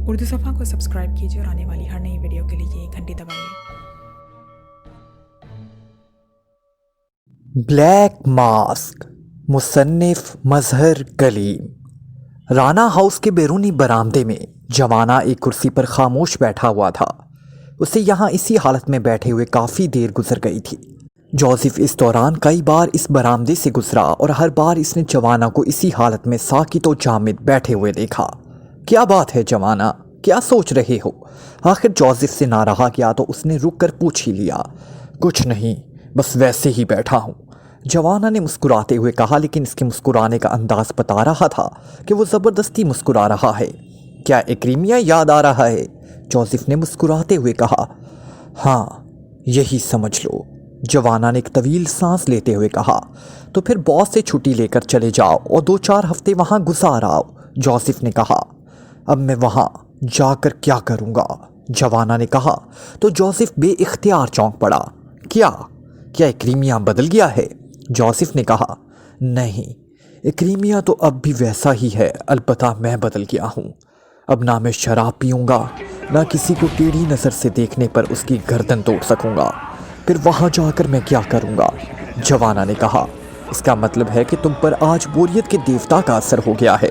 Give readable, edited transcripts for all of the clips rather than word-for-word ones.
उर्दू सफ़ा को सब्सक्राइब कीजिए और आने वाली हर नई वीडियो के लिए घंटी दबाइए। ब्लैक मास्क मुसन्निफ मजहर कलीम। राना हाउस के बैरूनी बरामदे में जवाना एक कुर्सी पर खामोश बैठा हुआ था। उसे यहाँ इसी हालत में बैठे हुए काफ़ी देर गुजर गई थी। जोसेफ इस दौरान कई बार इस बरामदे से गुजरा और हर बार इसने जवाना को इसी हालत में साकित और जामिद बैठे हुए देखा। क्या बात है जवाना, क्या सोच रहे हो? आखिर जोसेफ से ना रहा गया तो उसने रुक कर पूछ ही लिया। कुछ नहीं, बस वैसे ही बैठा हूँ, जवाना ने मुस्कुराते हुए कहा, लेकिन इसके मुस्कुराने का अंदाज बता रहा था कि वो ज़बरदस्ती मुस्कुरा रहा है। क्या इक्रीमिया याद आ रहा है? जोसेफ ने मुस्कुराते हुए कहा। हाँ, यही समझ लो, जवाना ने एक तवील सांस लेते हुए कहा। तो फिर बॉस से छुट्टी लेकर चले जाओ और 2-4 हफ्ते वहाँ गुजार आओ, जोसेफ ने कहा। अब मैं वहाँ जाकर क्या करूँगा? जवाना ने कहा। तो जोसेफ बेइख्तियार चौंक पड़ा। क्या इक्रीमिया बदल गया है? जोसेफ ने कहा। नहीं, इक्रीमिया तो अब भी वैसा ही है, अलबत्ता मैं बदल गया हूँ। अब ना मैं शराब पीऊँगा, ना किसी को टेढ़ी नज़र से देखने पर उसकी गर्दन तोड़ सकूँगा। फिर वहाँ जाकर मैं क्या करूँगा? जवाना ने कहा। इसका मतलब है कि तुम पर आज बोरियत के देवता का असर हो गया है,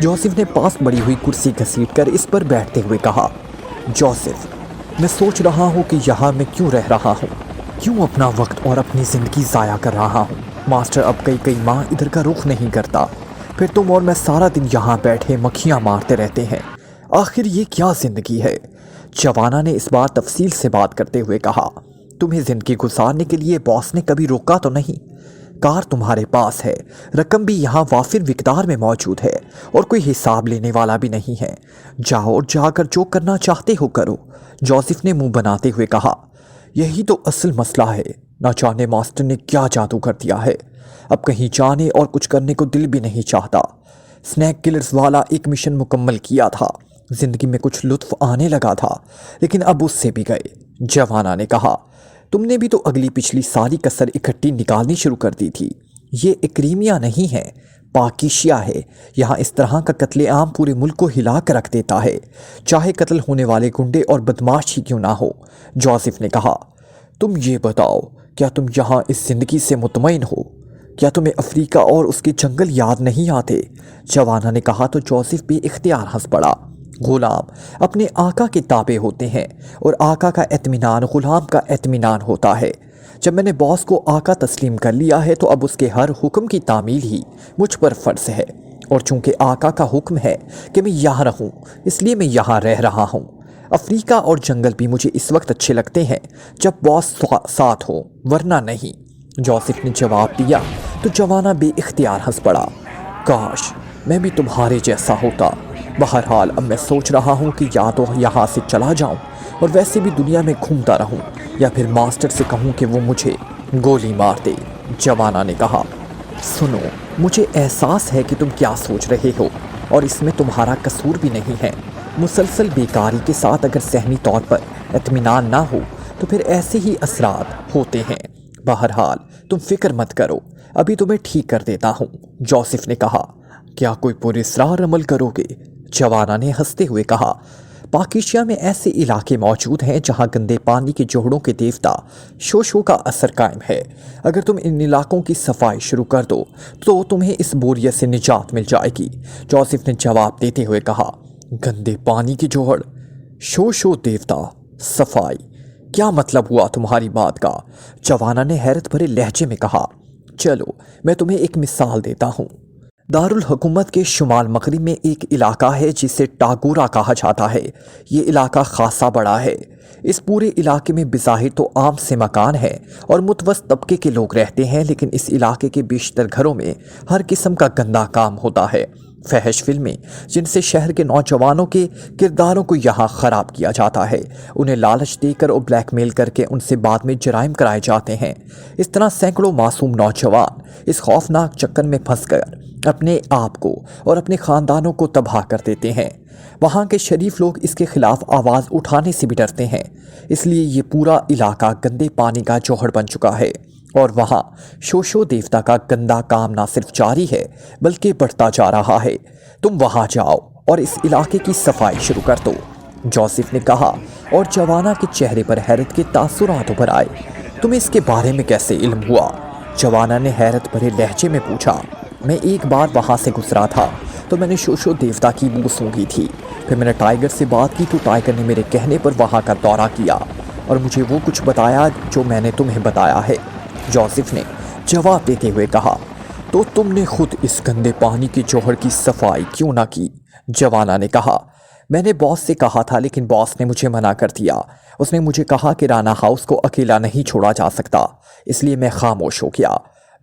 जोसेफ ने पास बड़ी हुई कुर्सी घसीटकर इस पर बैठते हुए कहा। जोसेफ, मैं सोच रहा हूँ कि यहाँ मैं क्यों रह रहा हूँ, क्यों अपना वक्त और अपनी ज़िंदगी ज़ाया कर रहा हूँ। मास्टर अब कई माह इधर का रुख नहीं करता, फिर तुम और मैं सारा दिन यहाँ बैठे मक्खियाँ मारते रहते हैं। आखिर ये क्या ज़िंदगी है? जवाना ने इस बार तफसील से बात करते हुए कहा। तुम्हें ज़िंदगी गुजारने के लिए बॉस ने कभी रोका तो नहीं? कार तुम्हारे पास है, रकम भी यहाँ वाफिर मिकदार में मौजूद है और कोई हिसाब लेने वाला भी नहीं है। जाओ और जाकर जो करना चाहते हो करो, जोसेफ ने मुंह बनाते हुए कहा। यही तो असल मसला है, ना जाने मास्टर ने क्या जादू कर दिया है। अब कहीं जाने और कुछ करने को दिल भी नहीं चाहता। स्नैक किलर्स वाला एक मिशन मुकम्मल किया था, ज़िंदगी में कुछ लुत्फ आने लगा था, लेकिन अब उससे भी गए, जवाना ने कहा। तुमने भी तो अगली पिछली सारी कसर इकट्ठी निकालनी शुरू कर दी थी। ये इक्रीमिया नहीं है, पाकिशिया है। यहाँ इस तरह का कत्लेआम पूरे मुल्क को हिला कर रख देता है, चाहे कत्ल होने वाले गुंडे और बदमाश ही क्यों ना हो, जोसेफ ने कहा। तुम ये बताओ, क्या तुम यहाँ इस ज़िंदगी से मुतमईन हो? क्या तुम्हें अफ्रीका और उसके जंगल याद नहीं आते? जवाना ने कहा। तो जोसेफ भी इख्तियार हंस पड़ा। गुलाम अपने आका के ताबे होते हैं और आका का एतमीनान गुलाम का एतमीनान होता है। जब मैंने बॉस को आका तस्लीम कर लिया है तो अब उसके हर हुक्म की तामील ही मुझ पर फ़र्ज़ है, और चूंकि आका का हुक्म है कि मैं यहाँ रहूँ, इसलिए मैं यहाँ रह रहा हूँ। अफ्रीका और जंगल भी मुझे इस वक्त अच्छे लगते हैं जब बॉस साथ हो, वरना नहीं, जोसेफ ने जवाब दिया। तो जवाना बेइख्तियार हंस पड़ा। काश मैं भी तुम्हारे जैसा होता। बहरहाल अब मैं सोच रहा हूँ कि या तो यहाँ से चला जाऊँ और वैसे भी दुनिया में घूमता रहूँ, या फिर मास्टर से कहूँ कि वो मुझे गोली मार दे, जवाना ने कहा। सुनो, मुझे एहसास है कि तुम क्या सोच रहे हो और इसमें तुम्हारा कसूर भी नहीं है। मुसलसल बेकारी के साथ अगर सहनी तौर पर इत्मीनान ना हो तो फिर ऐसे ही असरात होते हैं। बहरहाल तुम फिक्र मत करो, अभी तुम्हें ठीक कर देता हूँ, जोसेफ ने कहा। क्या कोई पुरस्रार अमल करोगे? जवाना ने हंसते हुए कहा। पाकिशिया में ऐसे इलाके मौजूद हैं जहां गंदे पानी के जोहड़ों के देवता शोशो का असर कायम है। अगर तुम इन इलाकों की सफाई शुरू कर दो तो तुम्हें इस बोरियत से निजात मिल जाएगी, जोसेफ ने जवाब देते हुए कहा। गंदे पानी के जोहड़, शोशो देवता, सफाई, क्या मतलब हुआ तुम्हारी बात का? जवाना ने हैरत भरे लहजे में कहा। चलो मैं तुम्हें एक मिसाल देता हूँ। दारुल हुकूमत के शुमाल मगरिब में एक इलाका है जिसे टागोरा कहा जाता है। ये इलाका खासा बड़ा है। इस पूरे इलाके में बिज़ाहिर तो आम से मकान है और मुतवस्त तबके के लोग रहते हैं, लेकिन इस इलाके के बेशतर घरों में हर किस्म का गंदा काम होता है। फहश फिल्में जिनसे शहर के नौजवानों के किरदारों को यहाँ ख़राब किया जाता है, उन्हें लालच देकर और ब्लैकमेल करके उनसे बाद में जराइम कराए जाते हैं। इस तरह सैकड़ों मासूम नौजवान इस खौफनाक चक्कर में फंसकर अपने आप को और अपने ख़ानदानों को तबाह कर देते हैं। वहाँ के शरीफ लोग इसके खिलाफ आवाज़ उठाने से भी डरते हैं, इसलिए ये पूरा इलाका गंदे पानी का जौहर बन चुका है और वहाँ शोशो देवता का गंदा काम ना सिर्फ जारी है बल्कि बढ़ता जा रहा है। तुम वहाँ जाओ اور اس علاقے کی صفائی شروع کر دو، جوزف نے کہا اور جوانا کے چہرے پر حیرت کے تاثرات ابھر آئے۔ تمہیں اس کے بارے میں کیسے علم ہوا؟ جوانا نے حیرت بھرے لہجے میں پوچھا۔ میں ایک بار وہاں سے گزرا تھا تو میں نے شوشو دیوتا کی بو سونگھی تھی، پھر میں نے ٹائیگر سے بات کی تو ٹائیگر نے میرے کہنے پر وہاں کا دورہ کیا اور مجھے وہ کچھ بتایا جو میں نے تمہیں بتایا ہے، جوزف نے جواب دیتے ہوئے کہا۔ تو تم نے خود اس گندے پانی کے جوہر کی صفائی کیوں نہ کی؟ جوانا نے کہا۔ میں نے باس سے کہا تھا لیکن باس نے مجھے منع کر دیا۔ اس نے مجھے کہا کہ رانا ہاؤس کو اکیلا نہیں چھوڑا جا سکتا، اس لیے میں خاموش ہو گیا،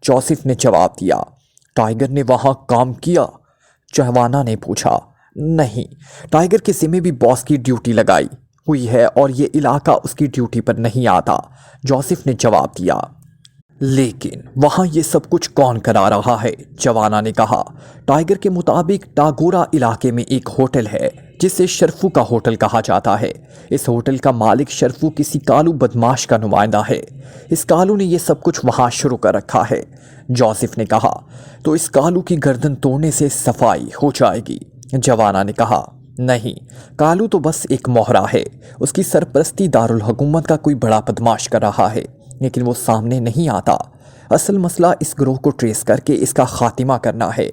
جوزف نے جواب دیا۔ ٹائیگر نے وہاں کام کیا؟ جوانا نے پوچھا۔ نہیں، ٹائیگر کے ذمہ بھی باس کی ڈیوٹی لگائی ہوئی ہے اور یہ علاقہ اس کی ڈیوٹی پر نہیں آتا، جوزف نے جواب دیا۔ لیکن وہاں یہ سب کچھ کون کرا رہا ہے؟ جوانا نے کہا۔ ٹائیگر کے مطابق ٹاگورا علاقے میں ایک ہوٹل ہے جسے شرفو کا ہوٹل کہا جاتا ہے۔ اس ہوٹل کا مالک شرفو کسی کالو بدماش کا نمائندہ ہے۔ اس کالو نے یہ سب کچھ وہاں شروع کر رکھا ہے، جوزف نے کہا۔ تو اس کالو کی گردن توڑنے سے صفائی ہو جائے گی؟ جوانا نے کہا۔ نہیں، کالو تو بس ایک مہرا ہے، اس کی سرپرستی دارالحکومت کا کوئی بڑا بدماش کر رہا ہے، لیکن وہ سامنے نہیں آتا۔ اصل مسئلہ اس گروہ کو ٹریس کر کے اس کا خاتمہ کرنا ہے۔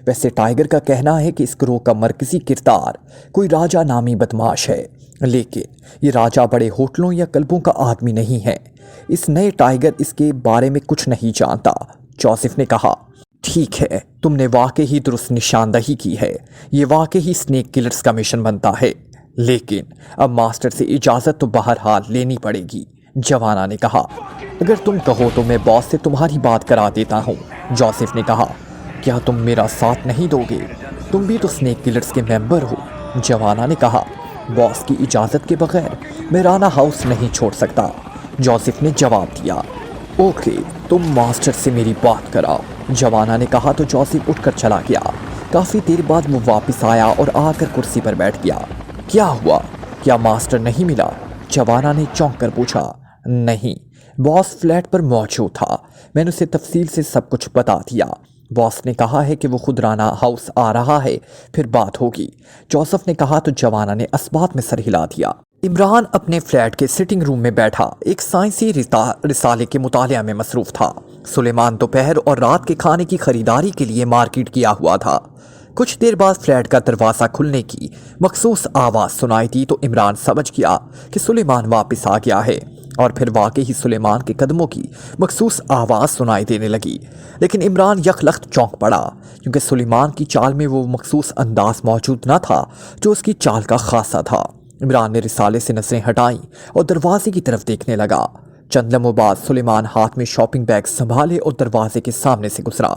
ویسے ٹائیگر کا کہنا ہے کہ اس گروہ کا مرکزی کردار کوئی راجہ نامی بدماش ہے، لیکن یہ راجہ بڑے ہوٹلوں یا کلبوں کا آدمی نہیں ہے۔ اس نئے ٹائیگر اس کے بارے میں کچھ نہیں جانتا، جوزف نے کہا۔ ٹھیک ہے، تم نے واقعی درست نشاندہی کی ہے، یہ واقعی سنیک کلرز کا مشن بنتا ہے، لیکن اب ماسٹر سے اجازت تو بہرحال لینی پڑے گی، جوانا نے کہا۔ اگر تم کہو تو میں باس سے تمہاری بات کرا دیتا ہوں، جوزف نے کہا۔ کیا تم میرا ساتھ نہیں دو گے؟ تم بھی تو سنیک کلرز کے ممبر ہو، جوانا نے کہا۔ باس کی اجازت کے بغیر میں رانا ہاؤس نہیں چھوڑ سکتا، جوزف نے جواب دیا۔ اوکے، تم ماسٹر سے میری بات کراؤ، جوانا نے کہا تو جوزف اٹھ کر چلا گیا۔ کافی دیر بعد وہ واپس آیا اور آ کر کرسی پر بیٹھ گیا۔ کیا ہوا؟ کیا ماسٹر نہیں ملا؟ جوانا نے چونک کر پوچھا۔ نہیں، باس فلیٹ پر موجود تھا، میں نے اسے تفصیل سے سب کچھ بتا دیا۔ باس نے کہا ہے کہ وہ خود رانا ہاؤس آ رہا ہے، پھر بات ہوگی، جوزف نے کہا تو جوانا نے اسبات میں سر ہلا دیا۔ عمران اپنے فلیٹ کے سٹنگ روم میں بیٹھا ایک سائنسی رسالے کے مطالعہ میں مصروف تھا۔ سلیمان دوپہر اور رات کے کھانے کی خریداری کے لیے مارکیٹ گیا ہوا تھا۔ کچھ دیر بعد فلیٹ کا دروازہ کھلنے کی مخصوص آواز سنائی دی تو عمران سمجھ گیا کہ سلیمان واپس آ گیا ہے، اور پھر واقعی سلیمان کے قدموں کی مخصوص آواز سنائی دینے لگی۔ لیکن عمران یکلخت چونک پڑا کیونکہ سلیمان کی چال میں وہ مخصوص انداز موجود نہ تھا جو اس کی چال کا خاصہ تھا۔ عمران نے رسالے سے نظریں ہٹائیں اور دروازے کی طرف دیکھنے لگا۔ چند لمحوں بعد سلیمان ہاتھ میں شاپنگ بیگ سنبھالے اور دروازے کے سامنے سے گزرا۔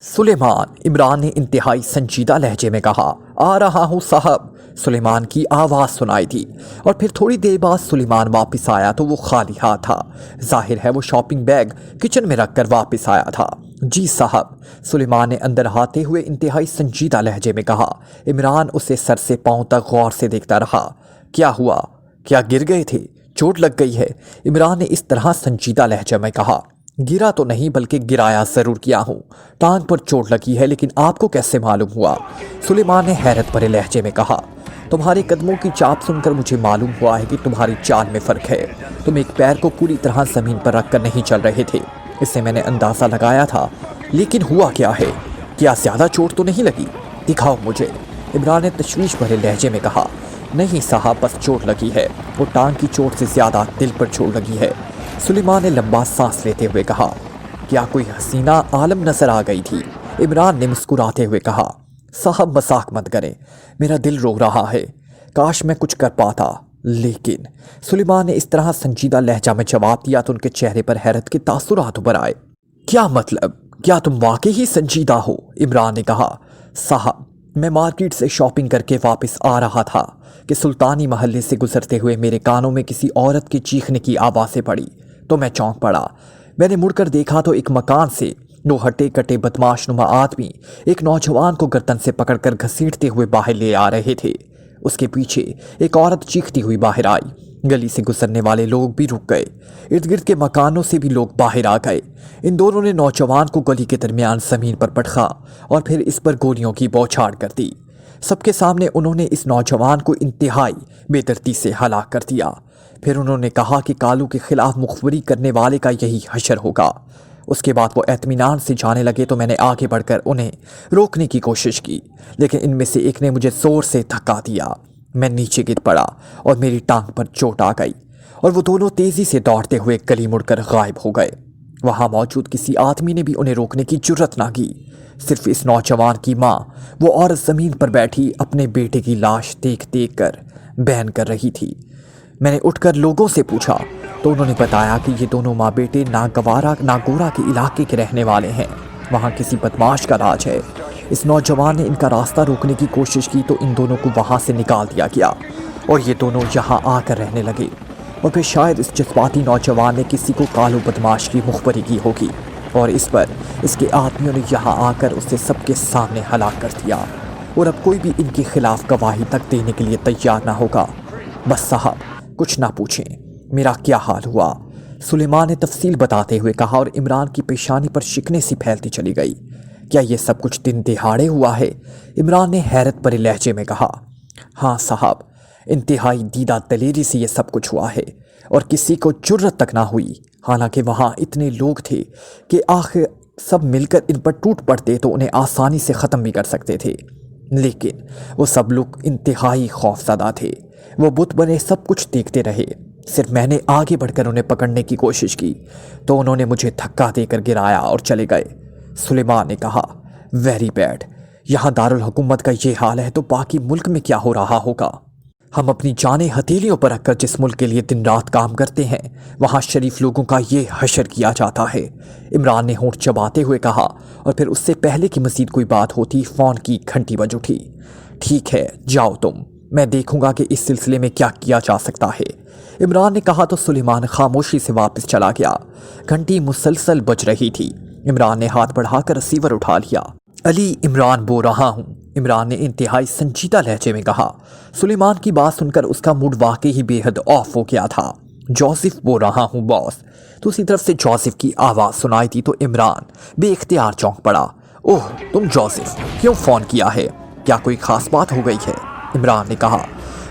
سلیمان، عمران نے انتہائی سنجیدہ لہجے میں کہا۔ آ رہا ہوں صاحب، سلیمان کی آواز سنائی دی، اور پھر تھوڑی دیر بعد سلیمان واپس آیا تو وہ خالی ہاتھ تھا۔ ظاہر ہے وہ شاپنگ بیگ کچن میں رکھ کر واپس آیا تھا۔ جی صاحب، سلیمان نے اندر آتے ہوئے انتہائی سنجیدہ لہجے میں کہا۔ عمران اسے سر سے پاؤں تک غور سے دیکھتا رہا۔ کیا ہوا؟ کیا گر گئے تھے؟ چوٹ لگ گئی ہے؟ عمران نے اس طرح سنجیدہ لہجے میں کہا۔ گرا تو نہیں بلکہ گرایا ضرور کیا ہوں، ٹانگ پر چوٹ لگی ہے، لیکن آپ کو کیسے معلوم ہوا؟ سلیمان نے حیرت بھرے لہجے میں کہا۔ تمہارے قدموں کی چاپ سن کر مجھے معلوم ہوا ہے کہ تمہاری چال میں فرق ہے، تم ایک پیر کو پوری طرح زمین پر رکھ کر نہیں چل رہے تھے، اس سے میں نے اندازہ لگایا تھا۔ لیکن ہوا کیا ہے؟ کیا زیادہ چوٹ تو نہیں لگی؟ دکھاؤ مجھے، عمران نے تشویش بھرے لہجے میں کہا۔ نہیں صاحب، بس چوٹ لگی ہے، وہ ٹانگ کی چوٹ سے زیادہ دل پر چوٹ لگی ہے، سلیمان نے لمبا سانس لیتے ہوئے کہا۔ کیا کوئی حسینہ عالم نظر آ گئی تھی؟ عمران نے مسکراتے ہوئے کہا۔ صاحب مذاق مت کریں، میرا دل رو رہا ہے، کاش میں کچھ کر پاتا، لیکن سلیمان نے اس طرح سنجیدہ لہجہ میں جواب دیا تو ان کے چہرے پر حیرت کے تاثرات ابھر آئے۔ کیا مطلب؟ کیا تم واقعی سنجیدہ ہو؟ عمران نے کہا۔ صاحب، میں مارکیٹ سے شاپنگ کر کے واپس آ رہا تھا کہ سلطانی محلے سے گزرتے ہوئے میرے کانوں میں کسی عورت کے چیخنے کی آوازیں پڑی تو میں چونک پڑا۔ میں نے مڑ کر دیکھا تو ایک مکان سے دو ہٹے کٹے بدماش نما آدمی ایک نوجوان کو گردن سے پکڑ کر گھسیٹتے ہوئے باہر لے آ رہے تھے۔ اس کے پیچھے ایک عورت چیختی ہوئی باہر آئی۔ گلی سے گزرنے والے لوگ بھی رک گئے، ارد گرد کے مکانوں سے بھی لوگ باہر آ گئے۔ ان دونوں نے نوجوان کو گلی کے درمیان زمین پر پٹخا اور پھر اس پر گولیوں کی بوچھاڑ کر دی۔ सबके सामने उन्होंने इस नौजवान को इंतहाई बेदर्दी से हलाक कर दिया। फिर उन्होंने कहा कि कालू के खिलाफ मुखबरी करने वाले का यही हशर होगा। उसके बाद वो एतमीनान से जाने लगे तो मैंने आगे बढ़कर उन्हें रोकने की कोशिश की, लेकिन इनमें से एक ने मुझे ज़ोर से धक्का दिया। मैं नीचे गिर पड़ा और मेरी टांग पर चोट आ गई और वो दोनों तेज़ी से दौड़ते हुए गली मुड़कर गायब हो गए। वहाँ मौजूद किसी आदमी ने भी उन्हें रोकने की जुर्रत ना की। सिर्फ इस नौजवान की माँ, वो औरत ज़मीन पर बैठी अपने बेटे की लाश देख देख कर बयान कर रही थी। मैंने उठकर लोगों से पूछा तो उन्होंने बताया कि ये दोनों माँ बेटे नागोरा के इलाके के रहने वाले हैं। वहाँ किसी बदमाश का राज है। इस नौजवान ने इनका रास्ता रोकने की कोशिश की तो इन दोनों को वहाँ से निकाल दिया गया और ये दोनों यहाँ आकर रहने लगे। और फिर शायद इस जज्बाती नौजवान ने किसी को कालू बदमाश की मुखबरी की होगी और इस पर इसके आदमियों ने यहाँ आकर उसे सबके सामने हलाक कर दिया और अब कोई भी इनके खिलाफ गवाही तक देने के लिए तैयार ना होगा। बस साहब, कुछ ना पूछें मेरा क्या हाल हुआ, सुलेमान ने तफसील बताते हुए कहा और इमरान की पेशानी पर शिकने सी फैलती चली गई। क्या ये सब कुछ दिन दिहाड़े हुआ है? इमरान ने हैरत भरे लहजे में कहा। हाँ साहब, इंतहाई दीदा दलेरी से ये सब कुछ हुआ है और किसी को जुर्रत तक ना हुई। हालांकि वहाँ इतने लोग थे कि आखिर सब मिलकर इन पर टूट पड़ते तो उन्हें आसानी से ख़त्म भी कर सकते थे, लेकिन वो सब लोग इंतहाई खौफज़दा थे। वो बुत बने सब कुछ देखते रहे। सिर्फ मैंने आगे बढ़कर उन्हें पकड़ने की कोशिश की तो उन्होंने मुझे धक्का देकर गिराया और चले गए। सुलेमान ने कहा, वेरी बैड। यहाँ दारुल हुकूमत का ये हाल है तो बाकी मुल्क में क्या हो रहा होगा? हम अपनी जानें हथेलियों पर रखकर जिस मुल्क के लिए दिन रात काम करते हैं वहाँ शरीफ लोगों का ये हशर किया जाता है। इमरान ने होंठ चबाते हुए कहा और फिर उससे पहले कि मज़ीद कोई बात होती फ़ोन की घंटी बज उठी। ठीक है, जाओ तुम, मैं देखूंगा कि इस सिलसिले में क्या किया जा सकता है, इमरान ने कहा तो सुलेमान खामोशी से वापस चला गया। घंटी मुसलसल बज रही थी। इमरान ने हाथ बढ़ाकर रिसीवर उठा लिया। अली, इमरान बोल रहा हूँ, इमरान ने इंतहाई संजीदा लहजे में कहा। सुलेमान की बात सुनकर उसका मूड वाकई ही बेहद ऑफ हो गया था। जोसेफ बोल रहा हूँ बॉस। दूसरी तरफ से जोसेफ की आवाज़ सुनाई दी तो इमरान बेख्तियार चौंक पड़ा। ओह, तुम जोसेफ, क्यों फ़ोन किया है? क्या कोई ख़ास बात हो गई है? इमरान ने कहा।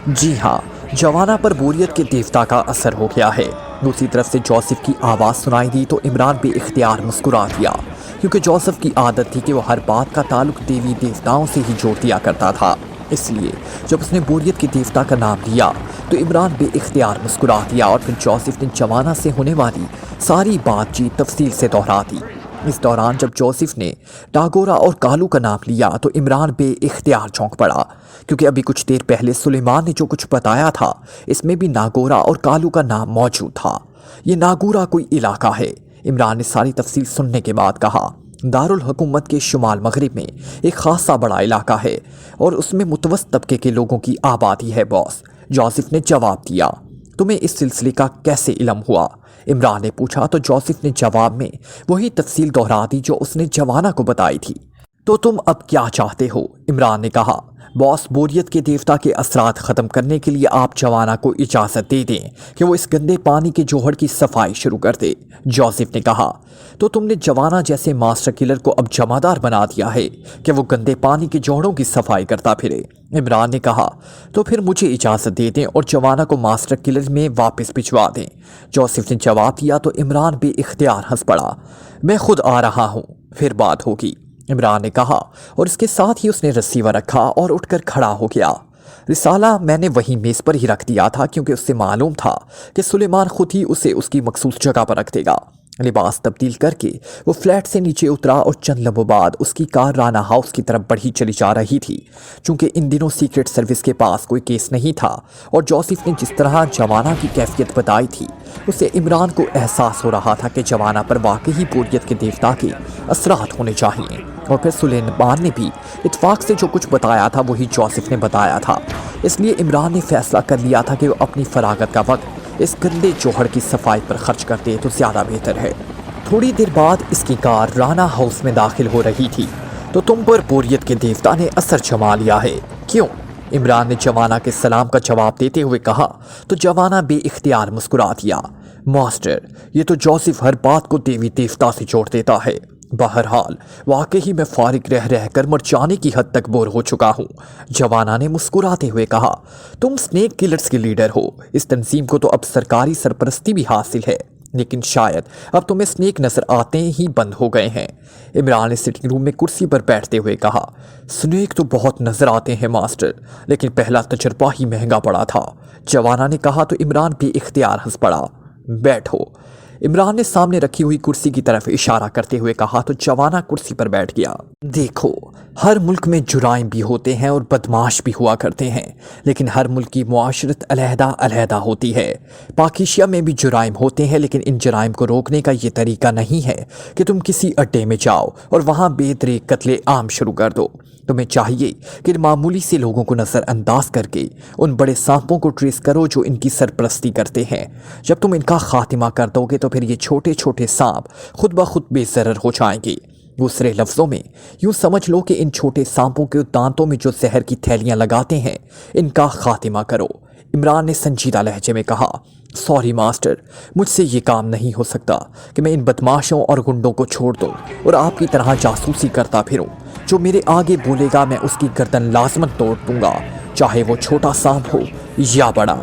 जी हाँ, जवाना पर बोरियत के देवता का असर हो गया है। दूसरी तरफ से जोसेफ की आवाज़ सुनाई दी तो इमरान बेख्तियार मुस्कुरा दिया, क्योंकि जोसेफ की आदत थी कि वो हर बात का ताल्लुक देवी देवताओं से ही जोड़ दिया करता था। इसलिए जब उसने बोरियत के देवता का नाम लिया तो इमरान बेख्तियार मुस्कुरा दिया और फिर जोसेफ ने जवाना से होने वाली सारी बातचीत तफसील से दोहरा दी। इस दौरान जब जोसेफ ने नागोरा और कालू का नाम लिया तो इमरान बेख्तियार चौंक पड़ा, क्योंकि अभी कुछ देर पहले सुलेमान ने जो कुछ बताया था इसमें भी नागोरा और कालू का नाम मौजूद था। ये नागोरा कोई इलाका है। इमरान ने सारी तफसील सुनने के बाद कहा, दारुल हुकूमत के शुमाल मगरिब में एक खासा बड़ा इलाका है और उसमें मुतवस्सित तबके के लोगों की आबादी है बॉस। जोसेफ ने जवाब दिया। तुम्हें इस सिलसिले का कैसे इल्म हुआ? इमरान ने पूछा तो जोसेफ ने जवाब में वही तफसील दोहरा दी जो उसने जवाना को बताई थी। तो तुम अब क्या चाहते हो? इमरान ने कहा। बॉस, बोरियत के देवता के असरात ख़त्म करने के लिए आप जवाना को इजाज़त दे दें कि वो इस गंदे पानी के जोहड़ की सफाई शुरू कर दे। जोसेफ ने कहा। तो तुमने जवाना जैसे मास्टर किलर को अब जमादार बना दिया है कि वो गंदे पानी के जोड़ों की सफाई करता फिरे। इमरान ने कहा। तो फिर मुझे इजाज़त दे दें और जवाना को मास्टर किलर में वापस भिजवा दें। जोसेफ ने जवाब दिया तो इमरान बेख्तियार हंस पड़ा। मैं खुद आ रहा हूँ, फिर बात होगी, इमरान ने कहा और इसके साथ ही उसने रिसीवर रखा और उठकर खड़ा हो गया। रिसाला मैंने वहीं मेज़ पर ही रख दिया था, क्योंकि उससे मालूम था कि सुलेमान खुद ही उसे उसकी मखसूस जगह पर रख देगा। लिबास तब्दील करके वो फ्लैट से नीचे उतरा और चंद लम्हों बाद उसकी कार राना हाउस की तरफ बढ़ी चली जा रही थी। चूँकि इन दिनों सीक्रेट सर्विस के पास कोई केस नहीं था और जोसेफ ने जिस तरह जवाना की कैफियत बताई थी उसे इमरान को एहसास हो रहा था कि जवाना पर वाकई ही बोरियत के देवता के असरात होने चाहिए। और फिर सुलेमान ने भी इत्फाक से जो कुछ बताया था वही जोसेफ ने बताया था। इसलिए इमरान ने फैसला कर लिया था कि वो अपनी फरागत का वक्त इस गंदे जोहड़ की सफाई पर खर्च कर दे तो ज़्यादा बेहतर है। थोड़ी देर बाद इसकी कार राना हाउस में दाखिल हो रही थी तो तुम पर बोरियत के देवता ने असर जमा लिया है। क्यों? इमरान ने जवाना के सलाम का जवाब देते हुए कहा तो जवाना बेइख्तियार मुस्कुरा दिया। मास्टर, ये तो जोसेफ हर बात को देवी देवता से जोड़ देता है। बहरहाल वाकई मैं फारिग रह रह कर मर जाने की हद तक बोर हो चुका हूँ। जवाना ने मुस्कुराते हुए कहा, तुम स्नेक किलर्स के लीडर हो। इस तंजीम को तो अब सरकारी सरपरस्ती भी हासिल है, लेकिन शायद अब तुम्हें स्नेक नजर आते ही बंद हो गए हैं। इमरान ने सिटिंग रूम में कुर्सी पर बैठते हुए कहा, स्नेक तो बहुत नजर आते हैं मास्टर, लेकिन पहला तजुर्बा ही महंगा पड़ा था। जवाना ने कहा तो इमरान भी इख्तियार हंस पड़ा। बैठो। इमरान ने सामने रखी हुई कुर्सी की तरफ इशारा करते हुए कहा तो जवाना कुर्सी पर बैठ गया। देखो, हर मुल्क में जुराइम भी होते हैं और बदमाश भी हुआ करते हैं, लेकिन हर मुल्क की मुआशरत अलहदा अलहदा होती है। पाकिस्तान में भी जुराइम होते हैं, लेकिन इन जुराइम को रोकने का ये तरीका नहीं है कि तुम किसी अड्डे में जाओ और वहाँ बेदरे कत्ले आम शुरू कर दो। तुम्हें चाहिए कि मामूली से लोगों को नज़रअंदाज करके उन बड़े सांपों को ट्रेस करो जो इनकी सरपरस्ती करते हैं। जब तुम इनका खात्मा कर दोगे तो फिर ये छोटे छोटे सांप खुद ब खुद बेज़रर हो जाएंगे। दूसरे लफ्ज़ों में यूँ समझ लो कि इन छोटे सांपों के दांतों में जो जहर की थैलियाँ लगाते हैं, इनका खात्मा करो। इमरान ने संजीदा लहजे में कहा, सॉरी मास्टर, मुझसे ये काम नहीं हो सकता कि मैं इन बदमाशों और गुंडों को छोड़ दूँ और आपकी तरह जासूसी करता फिरूँ। जो मेरे आगे बोलेगा मैं उसकी गर्दन लाजमन तोड़ दूंगा, चाहे वो छोटा सांप हो या बड़ा।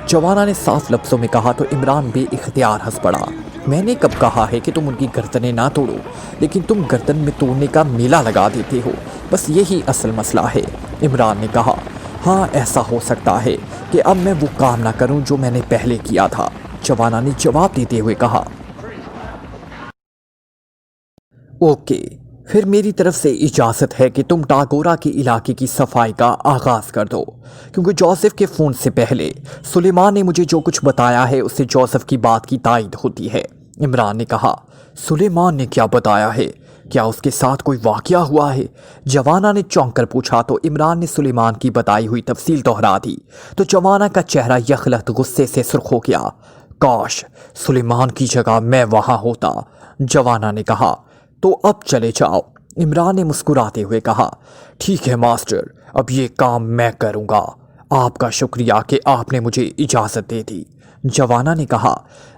जवाना ने साफ लफ्ज़ों में कहा तो इमरान बेइख्तियार हंस पड़ा। मैंने कब कहा है कि तुम उनकी गर्दनें ना तोड़ो, लेकिन तुम गर्दन में तोड़ने का मेला लगा देते हो, बस यही असल मसला है। इमरान ने कहा, हाँ ऐसा हो सकता है कि अब मैं वो काम ना करूं जो मैंने पहले किया था। जवाना ने जवाब देते हुए कहा, ओके, फिर मेरी तरफ से इजाज़त है कि तुम टागोरा के इलाके की सफाई का आगाज़ कर दो, क्योंकि जोसेफ के फ़ोन से पहले सुलेमान ने मुझे जो कुछ बताया है उससे जोसेफ की बात की तायद होती है। इमरान ने कहा, सुलेमान ने क्या बताया है? क्या उसके साथ कोई वाक़या हुआ है? जवाना ने चौंक कर पूछा तो इमरान ने सुलेमान की बताई हुई तफसील दोहरा दी तो जवाना का चेहरा यखलत गुस्से से सुर्ख हो गया। काश सुलेमान की जगह मैं वहाँ होता। जवाना ने कहा, तो अब चले जाओ। इमरान ने मुस्कुराते हुए कहा, ठीक है मास्टर, अब ये काम मैं करूँगा। आपका शुक्रिया कि आपने मुझे इजाज़त दे दी। जवाना ने कहा,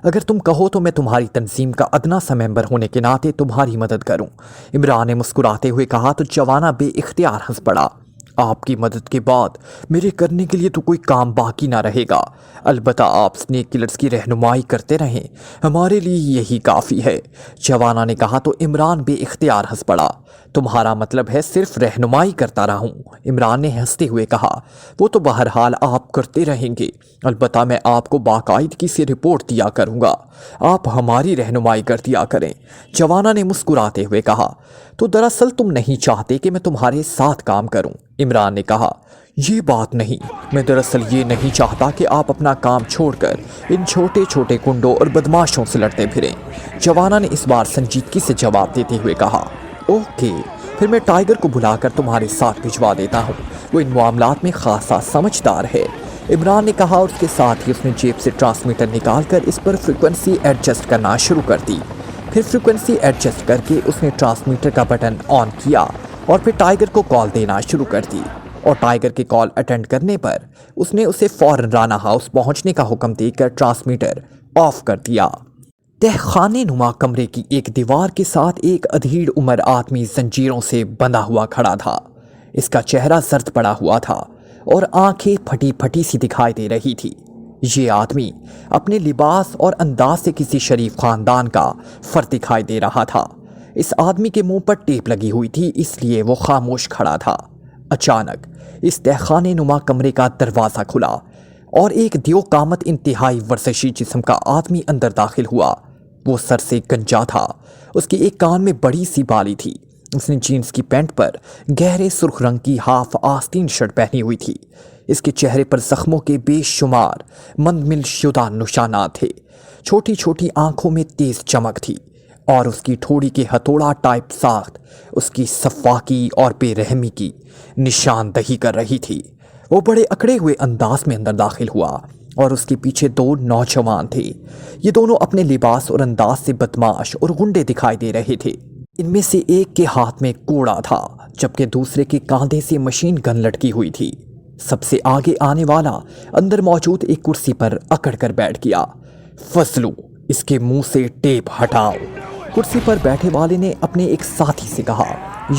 अगर तुम कहो तो मैं तुम्हारी तंजीम का अदना सा मेंबर होने के नाते तुम्हारी मदद करूं। इमरान ने मुस्कुराते हुए कहा तो जवाना बेइख्तियार हंस पड़ा। आपकी मदद के बाद मेरे करने के लिए तो कोई काम बाकी ना रहेगा। अलबत्ता आप स्नेक किलर्स की रहनुमाई करते रहें, हमारे लिए यही काफ़ी है। जवाना ने कहा तो इमरान बेइख्तियार हंस पड़ा। तुम्हारा मतलब है सिर्फ रहनुमाई करता रहूं? इमरान ने हंसते हुए कहा, वो तो बहरहाल आप करते रहेंगे, अलबत्ता मैं आपको बाकायदगी से रिपोर्ट दिया करूँगा। आप हमारी रहनुमाई कर दिया करें। जवाना ने मुस्कुराते हुए कहा, तो दरअसल तुम नहीं चाहते कि मैं तुम्हारे साथ काम करूं? इमरान ने कहा, ये बात नहीं, मैं दरअसल ये नहीं चाहता कि आप अपना काम छोड़कर इन छोटे छोटे गुंडों और बदमाशों से लड़ते फिरें। जवाना ने इस बार संजीदगी से जवाब देते हुए कहा, ओके, फिर मैं टाइगर को बुलाकर तुम्हारे साथ भिजवा देता हूँ, वो इन मामलात में खासा समझदार है। इमरान ने कहा और उसके साथ ही उसने जेब से ट्रांसमीटर निकालकर इस पर फ्रिक्वेंसी एडजस्ट करना शुरू कर दी। फिर फ्रिक्वेंसी एडजस्ट करके उसने ट्रांसमीटर का बटन ऑन किया और फिर टाइगर को कॉल देना शुरू कर दी और टाइगर की कॉल अटेंड करने पर उसने उसे फौरन राना हाउस पहुंचने का हुक्म देकर ट्रांसमीटर ऑफ कर दिया। तहखाने नुमा कमरे की एक दीवार के साथ एक अधीड़ उम्र आदमी जंजीरों से बंधा हुआ खड़ा था। इसका चेहरा जर्द पड़ा हुआ था और आंखें फटी फटी सी दिखाई दे रही थी। ये आदमी अपने लिबास और अंदाज से किसी शरीफ खानदान का फर्द दिखाई दे रहा था। इस आदमी के मुंह पर टेप लगी हुई थी, इसलिए वो खामोश खड़ा था। अचानक इस तहखाने नुमा कमरे का दरवाज़ा खुला और एक दियो कामत इंतहाई वर्जिशी जिस्म का आदमी अंदर दाखिल हुआ। वो सर से गंजा था, उसके एक कान में बड़ी सी बाली थी। उसने जीन्स की पैंट पर गहरे सुर्ख रंग की हाफ आस्तीन शर्ट पहनी हुई थी। इसके चेहरे पर जख्मों के बेशुमार मंदमिल शुदा निशानात थे। छोटी छोटी आंखों में तेज चमक थी और उसकी ठोड़ी के हथौड़ा टाइप साख्त उसकी सफाकी और बेरहमी की निशानदही कर रही थी। वो बड़े अकड़े हुए अंदाज में अंदर दाखिल हुआ और उसके पीछे दो नौजवान थे। ये दोनों अपने लिबास और अंदाज से बदमाश और गुंडे दिखाई दे रहे थे। इनमें से एक के हाथ में कोड़ा था, जबकि दूसरे के कांधे से मशीन गन लटकी हुई थी। सबसे आगे आने वाला अंदर मौजूद एक कुर्सी पर अकड़ कर बैठ गया। फजलू, इसके मुंह से टेप हटाओ। کرسی پر بیٹھے والے نے اپنے ایک ساتھی سے کہا۔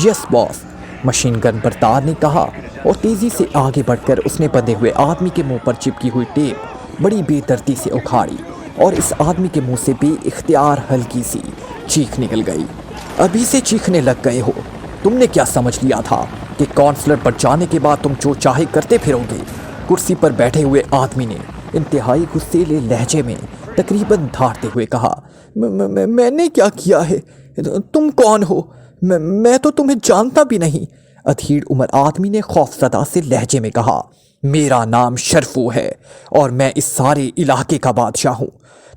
یس باس، مشین گن بردار نے کہا اور تیزی سے آگے بڑھ کر اس نے بندھے ہوئے آدمی کے منہ پر چپکی ہوئی ٹیپ بڑی بے دردی سے اکھاڑی اور اس آدمی کے منہ سے بے اختیار ہلکی سی چیخ نکل گئی۔ ابھی سے چیخنے لگ گئے ہو؟ تم نے کیا سمجھ لیا تھا کہ کونسلر پر جانے کے بعد تم جو چاہے کرتے پھرو گے؟ کرسی پر بیٹھے ہوئے آدمی نے انتہائی غصیلے لہجے میں تقریباً دھاڑتے ہوئے کہا، میں نے کیا کیا ہے؟ تم کون ہو؟ میں تو تمہیں جانتا بھی نہیں۔ ادھیڑ عمر آدمی نے خوفزدہ سے لہجے میں کہا، میرا نام شرفو ہے اور میں اس سارے علاقے کا بادشاہ ہوں۔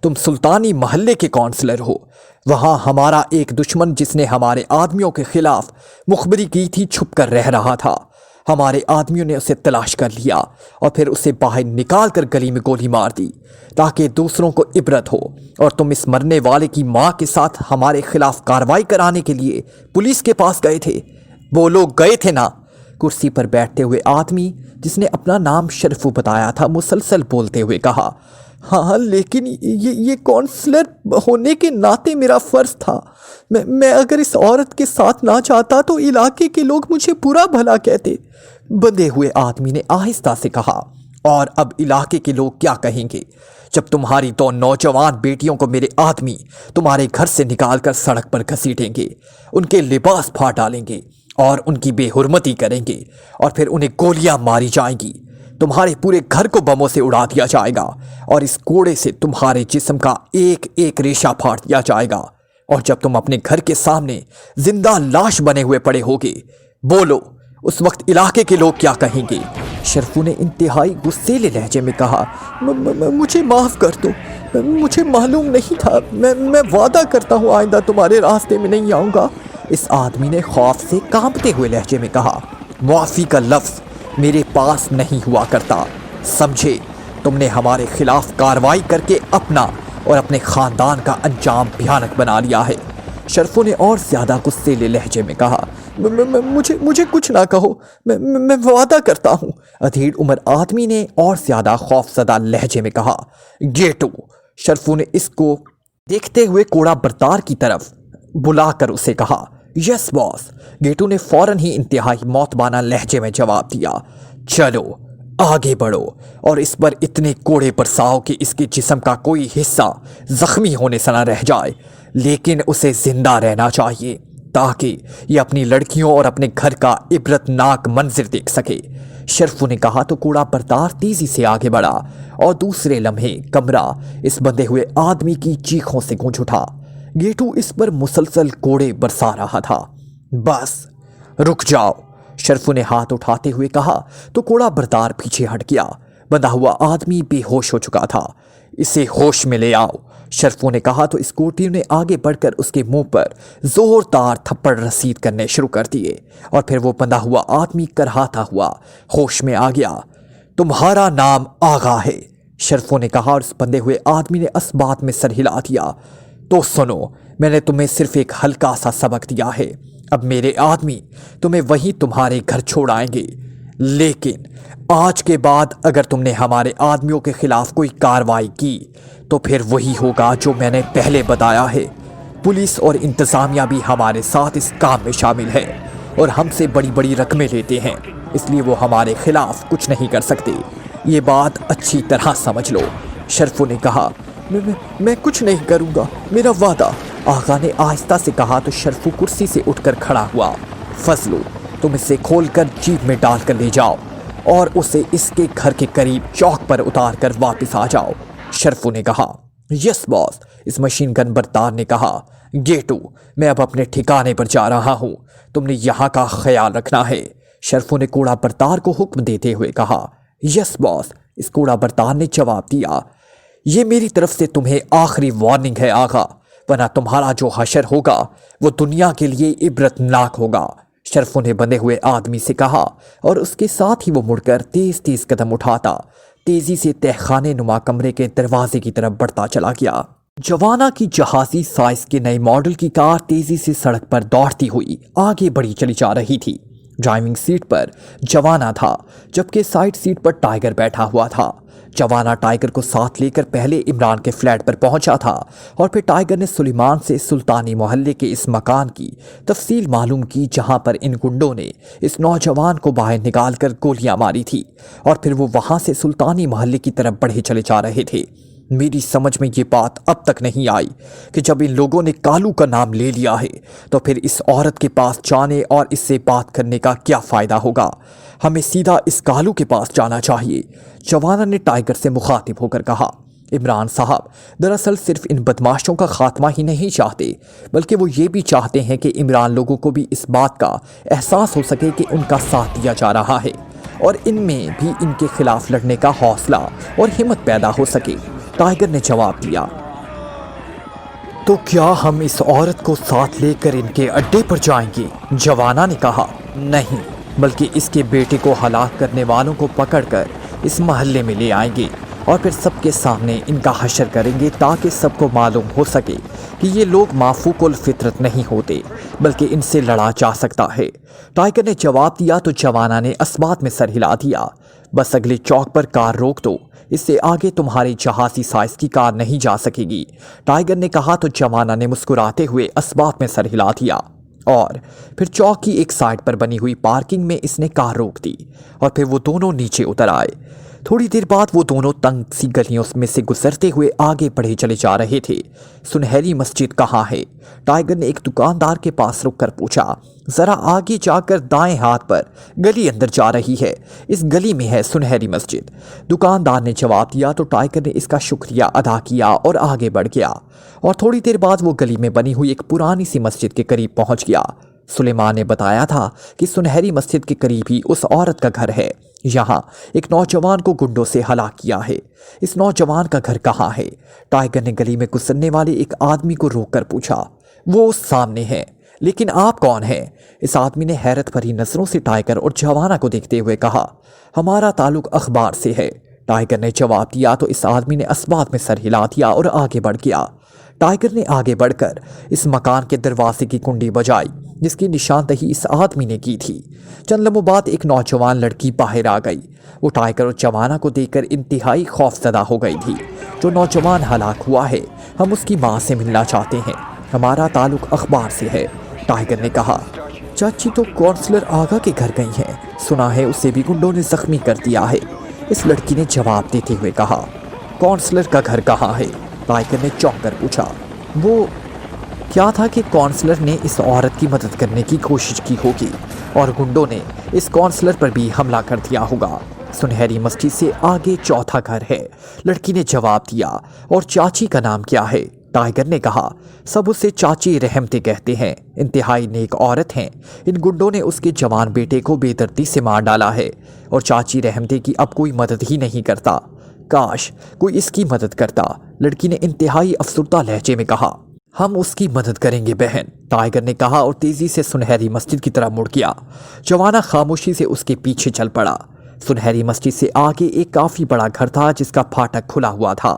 تم سلطانی محلے کے کونسلر ہو۔ وہاں ہمارا ایک دشمن جس نے ہمارے آدمیوں کے خلاف مخبری کی تھی چھپ کر رہ رہا تھا۔ ہمارے آدمیوں نے اسے تلاش کر لیا اور پھر اسے باہر نکال کر گلی میں گولی مار دی تاکہ دوسروں کو عبرت ہو، اور تم اس مرنے والے کی ماں کے ساتھ ہمارے خلاف کارروائی کرانے کے لیے پولیس کے پاس گئے تھے۔ وہ لوگ گئے تھے نا؟ کرسی پر بیٹھتے ہوئے آدمی جس نے اپنا نام شرفو بتایا تھا مسلسل بولتے ہوئے کہا، ہاں لیکن یہ کونسلر ہونے کے ناطے میرا فرض تھا۔ میں اگر اس عورت کے ساتھ نہ جاتا تو علاقے کے لوگ مجھے برا بھلا کہتے۔ بندھے ہوئے آدمی نے آہستہ سے کہا، اور اب علاقے کے لوگ کیا کہیں گے جب تمہاری دو نوجوان بیٹیوں کو میرے آدمی تمہارے گھر سے نکال کر سڑک پر گھسیٹیں گے، ان کے لباس پھاڑ ڈالیں گے اور ان کی بے حرمتی کریں گے، اور پھر انہیں گولیاں ماری جائیں گی، تمہارے پورے گھر کو بموں سے اڑا دیا جائے گا اور اس کوڑے سے تمہارے جسم کا ایک ایک ریشہ پھاڑ دیا جائے گا، اور جب تم اپنے گھر کے سامنے زندہ لاش بنے ہوئے پڑے ہوگے، بولو اس وقت علاقے کے لوگ کیا کہیں گے؟ شرفو نے انتہائی غصیلے لہجے میں کہا، مجھے معاف کر دو، مجھے معلوم نہیں تھا، میں وعدہ کرتا ہوں آئندہ تمہارے راستے میں نہیں آؤں گا۔ اس آدمی نے خوف سے کانپتے ہوئے لہجے میں کہا، معافی کا لفظ میرے پاس نہیں ہوا کرتا، سمجھے؟ تم نے ہمارے خلاف کارروائی کر کے اپنا اور اپنے خاندان کا انجام بھیانک بنا لیا ہے۔ شرفو نے اور زیادہ غصیلے لہجے میں کہا، مجھے کچھ نہ کہو، میں وعدہ کرتا ہوں۔ ادھیڑ عمر آدمی نے اور زیادہ خوفزدہ لہجے میں کہا، گیٹو۔ شرفو نے اس کو دیکھتے ہوئے کوڑا بردار کی طرف بلا کر اسے کہا، یس باس۔ گیٹو نے فوراً ہی انتہائی موتبانہ لہجے میں جواب دیا، چلو آگے بڑھو اور اس پر اتنے کوڑے برساؤ کہ اس کے جسم کا کوئی حصہ زخمی ہونے سے نہ رہ جائے، لیکن اسے زندہ رہنا چاہیے تاکہ یہ اپنی لڑکیوں اور اپنے گھر کا عبرت ناک منظر دیکھ سکے۔ شرفو نے کہا تو کوڑا بردار تیزی سے آگے بڑھا اور دوسرے لمحے کمرہ اس بندھے ہوئے آدمی کی چیخوں سے گونج اٹھا۔ گیٹو اس پر مسلسل کوڑے برسا رہا تھا۔ بس رک جاؤ، شرفو نے ہاتھ اٹھاتے ہوئے کہا تو کوڑا بردار پیچھے ہٹ گیا۔ بندھا ہوا آدمی بے ہوش ہو چکا تھا۔ اسے ہوش میں لے آؤ، شرفو نے کہا تو اسکوٹی نے آگے بڑھ کر اس کے منہ پر زوردار تھپڑ رسید کرنے شروع کر دیے اور پھر وہ بندھا ہوا آدمی کرہاتا ہوا ہوش میں آ گیا۔ تمہارا نام آغا ہے، شرفو نے کہا اور اس بندھے ہوئے آدمی نے اس بات میں سر ہلا دیا۔ تو سنو، میں نے تمہیں صرف ایک ہلکا سا سبق دیا ہے، اب میرے آدمی تمہیں وہیں تمہارے گھر چھوڑ آئیں گے، لیکن آج کے بعد اگر تم نے ہمارے آدمیوں کے خلاف کوئی کارروائی کی تو پھر وہی ہوگا جو میں نے پہلے بتایا ہے۔ پولیس اور انتظامیہ بھی ہمارے ساتھ اس کام میں شامل ہے اور ہم سے بڑی بڑی رقمیں لیتے ہیں، اس لیے وہ ہمارے خلاف کچھ نہیں کر سکتے، یہ بات اچھی طرح سمجھ لو۔ شرفو نے کہا، میں کچھ نہیں کروں گا، میرا وعدہ۔ آغا نے آہستہ سے کہا تو شرفو کرسی سے اٹھ کر کھڑا ہوا۔ فضلو، تم اسے کھول کر جیپ میں ڈال کر لے جاؤ اور اسے اس کے گھر کے قریب چوک پر اتار کر واپس آ جاؤ، شرفو نے کہا۔ یس باس، اس مشین گن بردار نے کہا۔ گیٹو، میں اب اپنے ٹھکانے پر جا رہا ہوں، تم نے یہاں کا خیال رکھنا ہے، شرفو نے کوڑا بردار کو حکم دیتے ہوئے کہا۔ یس باس، اس کوڑا بردار نے جواب دیا۔ یہ میری طرف سے تمہیں آخری وارننگ ہے آغا، ورنہ تمہارا جو حشر ہوگا وہ دنیا کے لیے عبرت ناک ہوگا، شرفو نے بندھے ہوئے آدمی سے کہا اور اس کے ساتھ ہی وہ مڑ کر تیز تیز قدم اٹھاتا تیزی سے تہخانے نما کمرے کے دروازے کی طرف بڑھتا چلا گیا۔ جوانا کی جہازی سائز کے نئے ماڈل کی کار تیزی سے سڑک پر دوڑتی ہوئی آگے بڑھی چلی جا رہی تھی۔ ड्राइविंग सीट पर जवाना था, जबकि साइड सीट पर टाइगर बैठा हुआ था। जवाना टाइगर को साथ लेकर पहले इमरान के फ्लैट पर पहुंचा था और फिर टाइगर ने सुलेमान से सुल्तानी मोहल्ले के इस मकान की तफसील मालूम की जहां पर इन गुंडों ने इस नौजवान को बाहर निकालकर गोलियां मारी थी और फिर वो वहां से सुल्तानी मोहल्ले की तरफ बढ़े चले जा रहे थे। मेरी समझ में ये बात अब तक नहीं आई कि जब इन लोगों ने कालू का नाम ले लिया है तो फिर इस औरत के पास जाने और इससे बात करने का क्या फ़ायदा होगा। हमें सीधा इस कालू के पास जाना चाहिए, जवाना ने टाइगर से मुखातिब होकर कहा। इमरान साहब दरअसल सिर्फ इन बदमाशों का खात्मा ही नहीं चाहते, बल्कि वो ये भी चाहते हैं कि इमरान लोगों को भी इस बात का एहसास हो सके कि उनका साथ दिया जा रहा है और इनमें भी इनके खिलाफ लड़ने का हौसला और हिम्मत पैदा हो सके। टाइगर ने जवाब दिया, तो क्या हम इस औरत को साथ लेकर इनके अड्डे पर जाएंगे? जवाना ने कहा, नहीं, बल्कि इसके बेटे को हलाक करने वालों को पकड़कर इस मोहल्ले में ले आएंगे और फिर सबके सामने इनका हशर करेंगे ताकि सबको मालूम हो सके कि ये लोग माफूकुल फितरत नहीं होते, बल्कि इनसे लड़ा जा सकता है। टाइगर ने जवाब दिया तो जवाना ने अस्बात में सर हिला दिया, बस अगले चौक पर कार रोक दो, इससे आगे तुम्हारी जहाज़ी साइज की कार नहीं जा सकेगी। टाइगर ने कहा तो जवाना ने मुस्कुराते हुए अस्बात में सर हिला दिया और फिर चौक की एक साइड पर बनी हुई पार्किंग में इसने कार रोक दी और फिर वो दोनों नीचे उतर आए। थोड़ी देर बाद वो दोनों तंग सी गलियों में से गुजरते हुए आगे बढ़े चले जा रहे थे। सुनहरी मस्जिद कहाँ है? टाइगर ने एक दुकानदार के पास रुककर पूछा। ज़रा आगे जाकर दाएं हाथ पर गली अंदर जा रही है, इस गली में है सुनहरी मस्जिद। दुकानदार ने जवाब दिया तो टाइगर ने इसका शुक्रिया अदा किया और आगे बढ़ गया और थोड़ी देर बाद वो गली में बनी हुई एक पुरानी सी मस्जिद के करीब पहुंच गया। सुलेमान ने बताया था कि सुनहरी मस्जिद के करीब ही उस औरत का घर है। यहाँ एक नौजवान को गुंडों से हलाक किया है। इस नौजवान का घर कहाँ है? टाइगर ने गली में गुजरने वाले एक आदमी को रोककर पूछा। वो उस सामने है, लेकिन आप कौन हैं? इस आदमी ने हैरत भरी नजरों से टाइगर और जवाना को देखते हुए कहा, हमारा ताल्लुक अखबार से है। टाइगर ने जवाब दिया तो इस आदमी ने अस्बात में सर हिला दिया और आगे बढ़ गया। टाइगर ने आगे बढ़कर इस मकान के दरवाजे की कुंडी बजाई जिसकी निशानदही इस आदमी ने की थी। चंद लम्हों बाद एक नौजवान लड़की बाहर आ गई। वो टाइगर और जवाना को देखकर इंतहाई खौफजदा हो गई थी। जो नौजवान हलाक हुआ है, हम उसकी माँ से मिलना चाहते हैं, हमारा ताल्लुक अखबार से है। टाइगर ने कहा, चाची तो काउंसलर आगा के घर गई हैं, सुना है उसे भी गुंडों ने जख्मी कर दिया है। इस लड़की ने जवाब देते हुए कहा, काउंसलर का घर कहाँ है? टाइगर ने चौंक कर पूछा। वो क्या था कि काउंसलर ने इस औरत की मदद करने की कोशिश की होगी और गुंडों ने इस काउंसलर पर भी हमला कर दिया होगा। सुनहरी मस्जिद से आगे चौथा घर है, लड़की ने जवाब दिया। और चाची का नाम क्या है? टाइगर ने कहा, सब उसे चाची रहमते कहते हैं, इंतहाई नेक औरत हैं। इन गुंडों ने उसके जवान बेटे को बेदर्दी से मार डाला है और चाची रहमते की अब कोई मदद ही नहीं करता। काश कोई इसकी मदद करता, लड़की ने इंतहाई अफसुर्दा लहजे में कहा। हम उसकी मदद करेंगे बहन, टाइगर ने कहा और तेजी से सुनहरी मस्जिद की तरफ मुड़ गया। जवाना खामोशी से उसके पीछे चल पड़ा। सुनहरी मस्जिद से आगे एक काफ़ी बड़ा घर था जिसका फाटक खुला हुआ था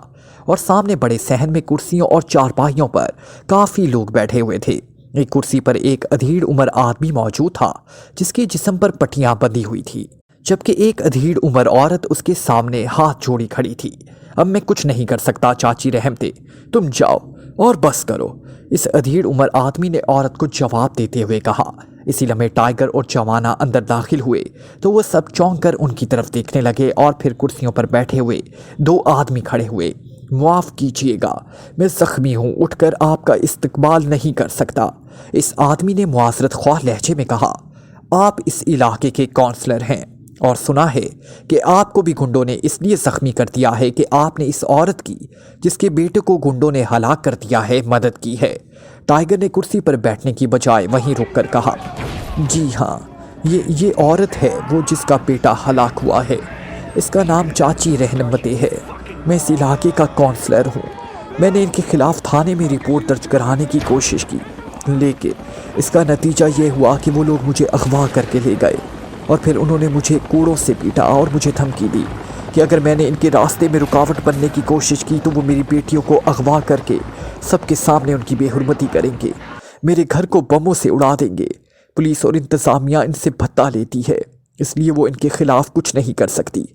और सामने बड़े सहन में कुर्सियों और चारपाइयों पर काफ़ी लोग बैठे हुए थे। एक कुर्सी पर एक अधीड़ उम्र आदमी मौजूद था जिसके जिस्म पर पट्टियां बंधी हुई थी, जबकि एक अधीड़ उम्र औरत उसके सामने हाथ जोड़ी खड़ी थी। अब मैं कुछ नहीं कर सकता चाची रहमते, तुम जाओ और बस करो, इस अधीड़ उम्र आदमी ने औरत को जवाब देते हुए कहा। इसी लम्हे टाइगर और जवाना अंदर दाखिल हुए तो वो सब चौंक कर उनकी तरफ देखने लगे और फिर कुर्सियों पर बैठे हुए दो आदमी खड़े हुए। माफ़ कीजिएगा, मैं ज़ख्मी हूँ, उठकर आपका इस्तकबाल नहीं कर सकता, इस आदमी ने मुआज़रत ख्वाह लहजे में कहा। आप इस इलाके के काउंसलर हैं और सुना है कि आपको भी गुंडों ने इसलिए ज़ख्मी कर दिया है कि आपने इस औरत की, जिसके बेटे को गुंडों ने हलाक कर दिया है, मदद की है। टाइगर ने कुर्सी पर बैठने की बजाय वहीं रुककर कहा, जी हाँ, ये औरत है वो जिसका बेटा हलाक हुआ है। इसका नाम चाची रहमते है। मैं इस इलाके का काउंसलर हूँ। मैंने इनके खिलाफ थाने में रिपोर्ट दर्ज कराने की कोशिश की, लेकिन इसका नतीजा ये हुआ कि वो लोग मुझे अगवा करके ले गए और फिर उन्होंने मुझे कूड़ों से पीटा और मुझे धमकी दी कि अगर मैंने इनके रास्ते में रुकावट बनने की कोशिश की तो वो मेरी बेटियों को अगवा करके सबके सामने उनकी बेहुरमती करेंगे, मेरे घर को बमों से उड़ा देंगे। पुलिस और इंतज़ामिया इनसे भत्ता लेती है, इसलिए वो इनके खिलाफ कुछ नहीं कर सकती।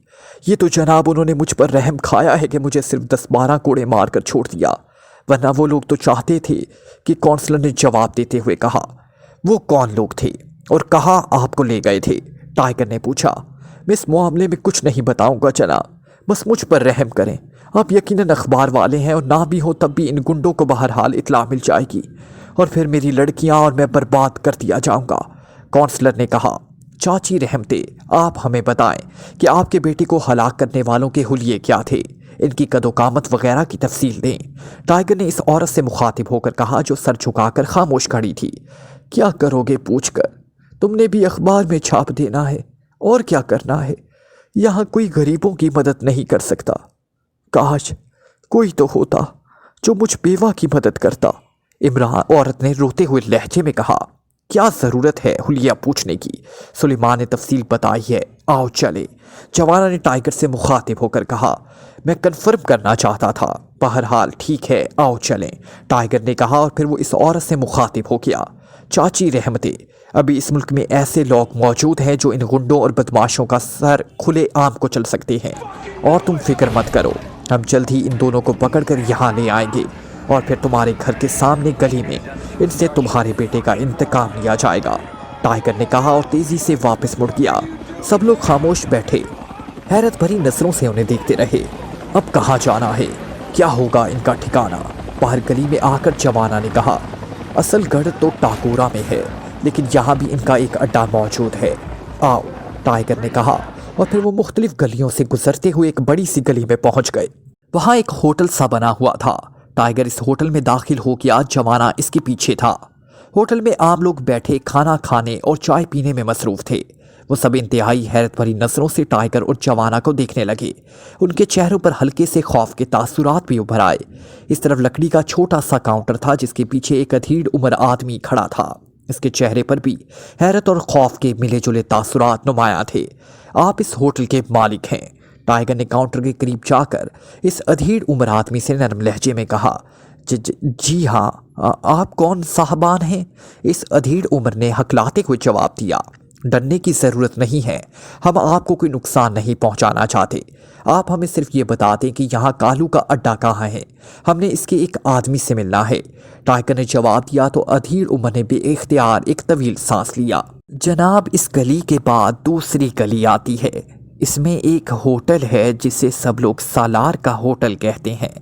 ये तो जनाब उन्होंने मुझ पर रहम खाया है कि मुझे सिर्फ 10-12 कोड़े मार कर छोड़ दिया, वरना वो लोग तो चाहते थे कि काउंसलर ने जवाब देते हुए कहा। वो कौन लोग थे और कहाँ आपको ले गए थे? टाइगर ने पूछा। मैं इस मामले में कुछ नहीं बताऊंगा जनाब, बस मुझ पर रहम करें। आप यकीनन अखबार वाले हैं और ना भी हो तब भी इन गुंडों को बहरहाल इत्तला मिल जाएगी और फिर मेरी लड़कियां और मैं बर्बाद कर दिया जाऊंगा। काउंसलर ने कहा। चाची रहमते, आप हमें बताएं कि आपके बेटे को हलाक करने वालों के हुलिये क्या थे, इनकी कदोकामत वगैरह की तफसील दें। टाइगर ने इस औरत से मुखातिब होकर कहा जो सर झुकाकर खामोश खड़ी थी। क्या करोगे पूछकर? तुमने भी अखबार में छाप देना है और क्या करना है। यहाँ कोई गरीबों की मदद नहीं कर सकता। काश कोई तो होता जो मुझ बेवा की मदद करता। इमरान औरत ने रोते हुए लहजे में कहा। क्या ज़रूरत है हुलिया पूछने की? सुलेमान ने तफसील बताई है, आओ चले। जवाना ने टाइगर से मुखातिब होकर कहा। मैं कन्फर्म करना चाहता था, बहरहाल ठीक है, आओ चलें, टाइगर ने कहा और फिर वो इस औरत से मुखातिब हो गया। चाची रहमते, अभी इस मुल्क में ऐसे लोग मौजूद हैं जो इन गुंडों और बदमाशों का सर खुले आम को चल सकते हैं, और तुम फिक्र मत करो, हम जल्द ही इन दोनों को पकड़कर यहाँ ले आएंगे और फिर तुम्हारे घर के सामने गली में इनसे तुम्हारे बेटे का इंतकाम लिया जाएगा, टाइगर ने कहा और तेजी से वापस मुड़ गया। सब लोग खामोश बैठे, हैरत भरी नजरों से उन्हें देखते रहे। अब कहाँ जाना है, क्या होगा इनका ठिकाना? बाहर गली में आकर जवाना ने कहा। असल गढ़ तो टाकोरा में है, लेकिन यहाँ भी इनका एक अड्डा मौजूद है, आओ, टाइगर ने कहा और फिर वो मुख्तलिफ गलियों से गुजरते हुए एक बड़ी सी गली में पहुंच गए। वहाँ एक होटल सा बना हुआ था। टाइगर इस होटल में दाखिल हो गया, जवाना इसके पीछे था। होटल में आम लोग बैठे खाना खाने और चाय पीने में मसरूफ थे। वो सब इंतहाई हैरत भरी नजरों से टाइगर और जवाना को देखने लगे। उनके चेहरों पर हल्के से खौफ के तासुरात भी उभर आए। इस तरफ लकड़ी का छोटा सा काउंटर था जिसके पीछे एक अधीड़ उम्र आदमी खड़ा था। इसके चेहरे पर भी हैरत और खौफ के मिले जुले तासुरात नुमाया थे। आप इस होटल के मालिक हैं? टाइगर ने काउंटर के करीब जाकर इस अधीड़ उम्र आदमी से नरम लहजे में कहा। जी हाँ, आप कौन साहबान हैं? इस अधीड़ उम्र ने हकलाते हुए जवाब दिया। डरने की ज़रूरत नहीं है, हम आपको कोई नुकसान नहीं पहुंचाना चाहते। आप हमें सिर्फ ये बता दें कि यहाँ कालू का अड्डा कहाँ है, हमने इसके एक आदमी से मिलना है, टाइगर ने जवाब दिया तो अधीड़ उम्र ने बेइख्तियार एक तवील सांस लिया। जनाब, इस गली के बाद दूसरी गली आती है, इसमें एक होटल है जिसे सब लोग सालार का होटल कहते हैं।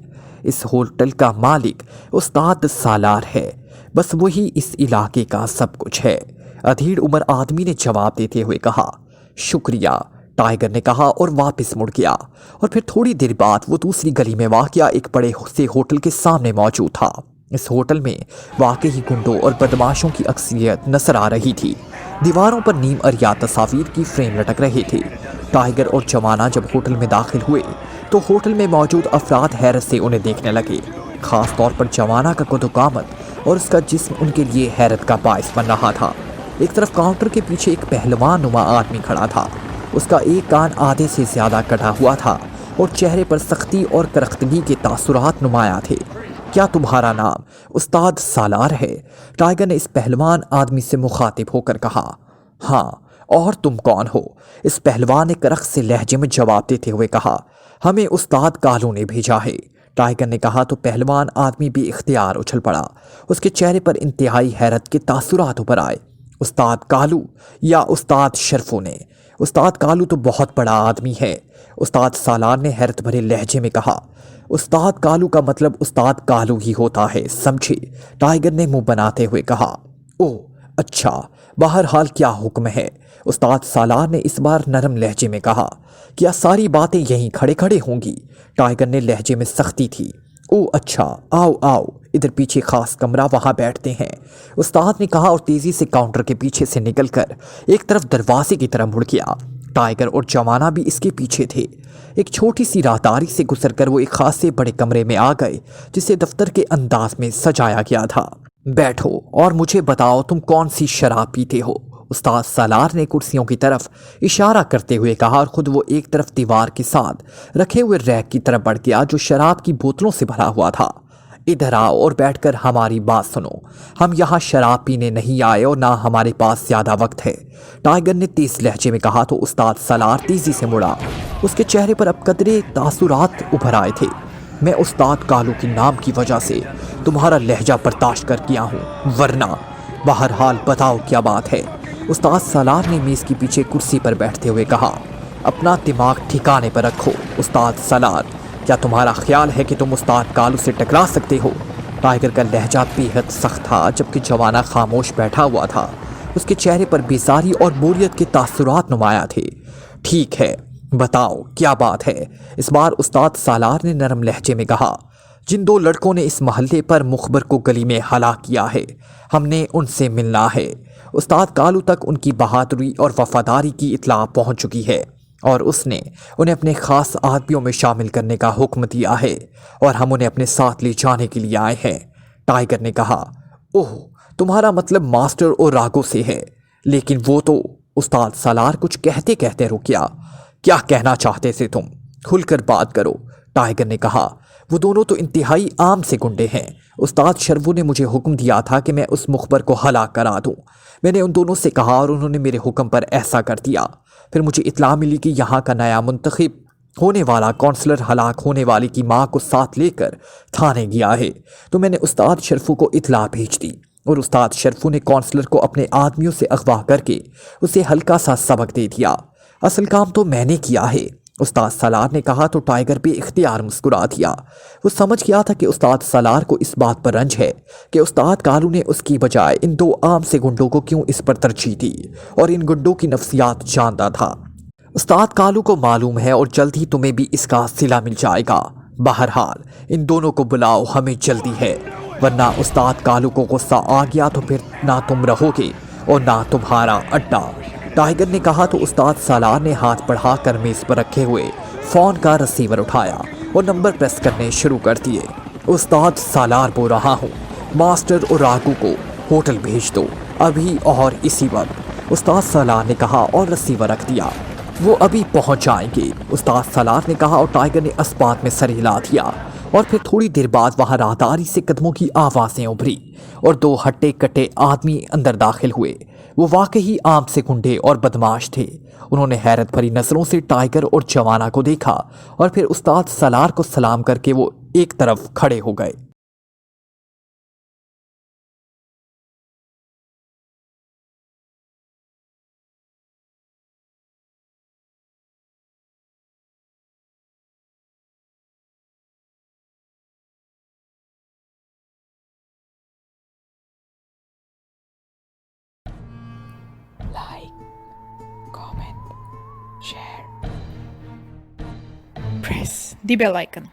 इस होटल का मालिक उस्ताद सालार है, बस वही इस इलाके का सब कुछ है, अधीड़ उम्र आदमी ने जवाब देते हुए कहा। शुक्रिया, टाइगर ने कहा और वापस मुड़ गया। और फिर थोड़ी देर बाद वो दूसरी गली में वाक़या एक बड़े से होटल के सामने मौजूद था। इस होटल में वाकई गुंडों और बदमाशों की अक्सरियत नजर आ रही थी। दीवारों पर नीम अरिया तस्वीर की फ्रेम लटक रहे थे। टाइगर और जवाना जब होटल में दाखिल हुए तो होटल में मौजूद अफराद हैरत से उन्हें देखने लगे। खास तौर पर जवाना का कदोकामत और उसका जिस्म उनके लिए हैरत का बायस बन रहा था। एक तरफ काउंटर के पीछे एक पहलवान नुमा आदमी खड़ा था। उसका एक कान आधे से ज़्यादा कटा हुआ था और चेहरे पर सख्ती और करख्तगी के तासुरात नुमाया थे। क्या तुम्हारा नाम उस्ताद सालार है? टाइगर ने इस पहलवान आदमी से मुखातिब होकर कहा। हाँ, और तुम कौन हो? इस पहलवान ने करख से लहजे में जवाब देते हुए कहा। हमें उस्ताद कालू ने भेजा है, टाइगर ने कहा तो पहलवान आदमी भी इख्तियार उछल पड़ा। उसके चेहरे पर इंतहाई हैरत के तासुरात उभर आए। उस्ताद कालू या उस्ताद शरफो ने? उस्ताद कालू तो बहुत बड़ा आदमी है, उस्ताद सालार ने हैरत भरे लहजे में कहा। उस्ताद कालू का मतलब उस्ताद कालू ही होता है, समझे? टाइगर ने मुंह बनाते हुए कहा। ओह अच्छा, बहरहाल क्या हुक्म है? उस्ताद सालार ने इस बार नरम लहजे में कहा। क्या सारी बातें यहीं खड़े खड़े होंगी? टाइगर ने लहजे में सख्ती थी। ओह अच्छा, आओ आओ, इधर पीछे खास कमरा, वहाँ बैठते हैं, उस्ताद ने कहा और तेज़ी से काउंटर के पीछे से निकलकर एक तरफ दरवाजे की तरफ मुड़ गया। टाइगर और जवाना भी इसके पीछे थे। एक छोटी सी राहदारी से गुजरकर वो एक खासे बड़े कमरे में आ गए जिसे दफ्तर के अंदाज में सजाया गया था। बैठो और मुझे बताओ तुम कौन सी शराब पीते हो? उस्ताद सालार ने कुर्सियों की तरफ इशारा करते हुए कहा और ख़ुद वो एक तरफ दीवार के साथ रखे हुए रैक की तरफ बढ़ गया जो शराब की बोतलों से भरा हुआ था। ادھر آؤ اور بیٹھ کر ہماری بات سنو. ہم یہاں شراب پینے نہیں آئے اور نہ ہمارے پاس زیادہ وقت ہے. ٹائیگر نے تیز لہجے میں کہا تو استاد سالار تیزی سے مڑا. اس کے چہرے پر اب قطرے تاثرات ابھر آئے تھے. میں استاد کالو کے نام کی وجہ سے تمہارا لہجہ برداشت کر کیا ہوں، ورنہ بہرحال بتاؤ کیا بات ہے. استاد سالار نے میز کے پیچھے کرسی پر بیٹھتے ہوئے کہا. اپنا دماغ ٹھکانے پر رکھو استاد سالار. کیا تمہارا خیال ہے کہ تم استاد کالو سے ٹکرا سکتے ہو؟ ٹائیگر کا لہجہ بے حد سخت تھا جبکہ جوانا خاموش بیٹھا ہوا تھا. اس کے چہرے پر بیزاری اور بوریت کے تاثرات نمایاں تھے. ٹھیک ہے بتاؤ کیا بات ہے. اس بار استاد سالار نے نرم لہجے میں کہا. جن 2 لڑکوں نے اس محلے پر مخبر کو گلی میں ہلاک کیا ہے، ہم نے ان سے ملنا ہے. استاد کالو تک ان کی بہادری اور وفاداری کی اطلاع پہنچ چکی ہے اور اس نے انہیں اپنے خاص آدمیوں میں شامل کرنے کا حکم دیا ہے اور ہم انہیں اپنے ساتھ لے جانے کے لیے آئے ہیں. ٹائیگر نے کہا. اوہ، تمہارا مطلب ماسٹر اور راگو سے ہے. لیکن وہ تو... استاد سالار کچھ کہتے کہتے رک گیا. کیا کہنا چاہتے تھے تم؟ کھل کر بات کرو. ٹائیگر نے کہا. وہ دونوں تو انتہائی عام سے گنڈے ہیں. استاد شرفو نے مجھے حکم دیا تھا کہ میں اس مخبر کو ہلاک کرا دوں. میں نے ان دونوں سے کہا اور انہوں نے میرے حکم پر ایسا کر دیا. پھر مجھے اطلاع ملی کہ یہاں کا نیا منتخب ہونے والا کونسلر ہلاک ہونے والی کی ماں کو ساتھ لے کر تھانے گیا ہے. تو میں نے استاد شرفو کو اطلاع بھیج دی اور استاد شرفو نے کونسلر کو اپنے آدمیوں سے اغوا کر کے اسے ہلکا سا سبق دے دیا. اصل کام تو میں نے کیا ہے، استاد سالار نے کہا تو ٹائیگر بے اختیار مسکرا دیا. وہ سمجھ گیا تھا کہ استاد سالار کو اس بات پر رنج ہے کہ استاد کالو نے اس کی بجائے ان 2 عام سے گنڈوں کو کیوں اس پر ترجیح دی اور ان گنڈوں کی نفسیات جانتا تھا. استاد کالو کو معلوم ہے اور جلد ہی تمہیں بھی اس کا صلہ مل جائے گا. بہرحال ان دونوں کو بلاؤ، ہمیں جلدی ہے، ورنہ استاد کالو کو غصہ آ گیا تو پھر نہ تم رہو گے اور نہ تمہارا اڈا. ٹائیگر نے کہا تو استاد سالار نے ہاتھ بڑھا کر میز پر رکھے ہوئے فون کا ریسیور اٹھایا اور نمبر پریس کرنے شروع کر دیے. استاد سالار بول رہا ہوں، ماسٹر اور راگو کو ہوٹل بھیج دو ابھی اور اسی وقت. استاد سالار نے کہا اور ریسیور رکھ دیا. وہ ابھی پہنچ جائیں گے، استاد سالار نے کہا اور ٹائیگر نے اسبات میں سر ہلا دیا. اور پھر تھوڑی دیر بعد وہاں راہداری سے قدموں کی آوازیں ابھری اور 2 ہٹے کٹے آدمی اندر داخل ہوئے. وہ واقعی عام سے گنڈے اور بدماش تھے. انہوں نے حیرت بھری نظروں سے ٹائیگر اور جوانا کو دیکھا اور پھر استاد سالار کو سلام کر کے وہ ایک طرف کھڑے ہو گئے. Like, comment, share, press the bell icon